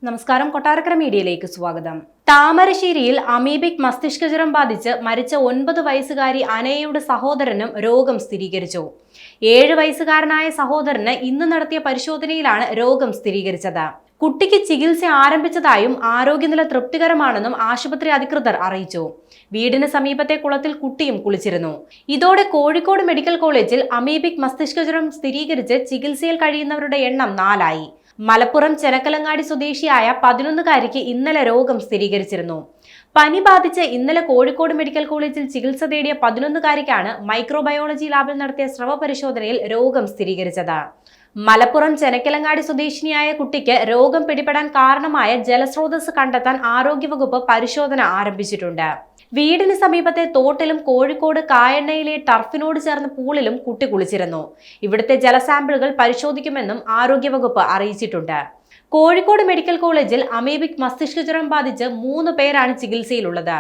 നമസ്കാരം. കൊട്ടാരക്കര മീഡിയയിലേക്ക് സ്വാഗതം. താമരശ്ശേരിയിൽ അമീബിക് മസ്തിഷ്കജ്വരം ബാധിച്ച് മരിച്ച 9 വയസ്സുകാരി അനയയുടെ സഹോദരനും രോഗം സ്ഥിരീകരിച്ചു. 7 വയസ്സുകാരനായ സഹോദരന് ഇന്ന് നടത്തിയ പരിശോധനയിലാണ് രോഗം സ്ഥിരീകരിച്ചത്. കുട്ടിക്ക് ചികിത്സ ആരംഭിച്ചതായും ആരോഗ്യനില തൃപ്തികരമാണെന്നും ആശുപത്രി അധികൃതർ അറിയിച്ചു. വീടിന് സമീപത്തെ കുളത്തിൽ കുട്ടിയും കുളിച്ചിരുന്നു. ഇതോടെ കോഴിക്കോട് മെഡിക്കൽ കോളേജിൽ അമീബിക് മസ്തിഷ്കജ്വരം സ്ഥിരീകരിച്ച് ചികിത്സയിൽ കഴിയുന്നവരുടെ എണ്ണം 4 ആയി. മലപ്പുറം ചെനക്കലങ്ങാടി സ്വദേശിയായ 11കാരിക്ക് ഇന്നലെ രോഗം സ്ഥിരീകരിച്ചിരുന്നു. പനി ബാധിച്ച് ഇന്നലെ കോഴിക്കോട് മെഡിക്കൽ കോളേജിൽ ചികിത്സ തേടിയ 11കാരിക്കാണ് മൈക്രോബയോളജി ലാബിൽ നടത്തിയ സ്രവ പരിശോധനയിൽ രോഗം സ്ഥിരീകരിച്ചത്. മലപ്പുറം ചെനക്കലങ്ങാടി സ്വദേശിനിയായ കുട്ടിക്ക് രോഗം പിടിപെടാൻ കാരണമായ ജലസ്രോതസ് കണ്ടെത്താൻ ആരോഗ്യവകുപ്പ് പരിശോധന ആരംഭിച്ചിട്ടുണ്ട്. വീടിന് സമീപത്തെ തോട്ടിലും കോഴിക്കോട് കായണ്ണയിലെ ടർഫിനോട് ചേർന്ന പൂളിലും കുട്ടി കുളിച്ചിരുന്നു. ഇവിടുത്തെ ജലസാമ്പിളുകൾ പരിശോധിക്കുമെന്നും ആരോഗ്യവകുപ്പ് അറിയിച്ചിട്ടുണ്ട്. കോഴിക്കോട് മെഡിക്കൽ കോളേജിൽ അമീബിക് മസ്തിഷ്കജ്വരം ബാധിച്ച് 3 പേരാണ് ചികിത്സയിലുള്ളത്.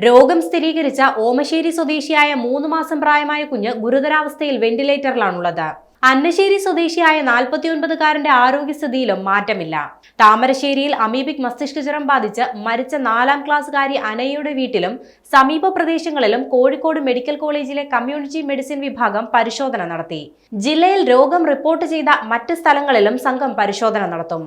രോഗം സ്ഥിരീകരിച്ച ഓമശ്ശേരി സ്വദേശിയായ 3 മാസം പ്രായമായ കുഞ്ഞ് ഗുരുതരാവസ്ഥയിൽ വെന്റിലേറ്ററിലാണുള്ളത്. അന്നശ്ശേരി സ്വദേശിയായ 49കാരന്റെ ആരോഗ്യസ്ഥിതിയിലും മാറ്റമില്ല. താമരശ്ശേരിയിൽ അമീബിക് മസ്തിഷ്കജ്വരം ബാധിച്ച് മരിച്ച 4ാം ക്ലാസ്സുകാരി അനയയുടെ വീട്ടിലും സമീപ പ്രദേശങ്ങളിലും കോഴിക്കോട് മെഡിക്കൽ കോളേജിലെ കമ്മ്യൂണിറ്റി മെഡിസിൻ വിഭാഗം പരിശോധന നടത്തി. ജില്ലയിൽ രോഗം റിപ്പോർട്ട് ചെയ്ത മറ്റ് സ്ഥലങ്ങളിലും സംഘം പരിശോധന നടത്തും.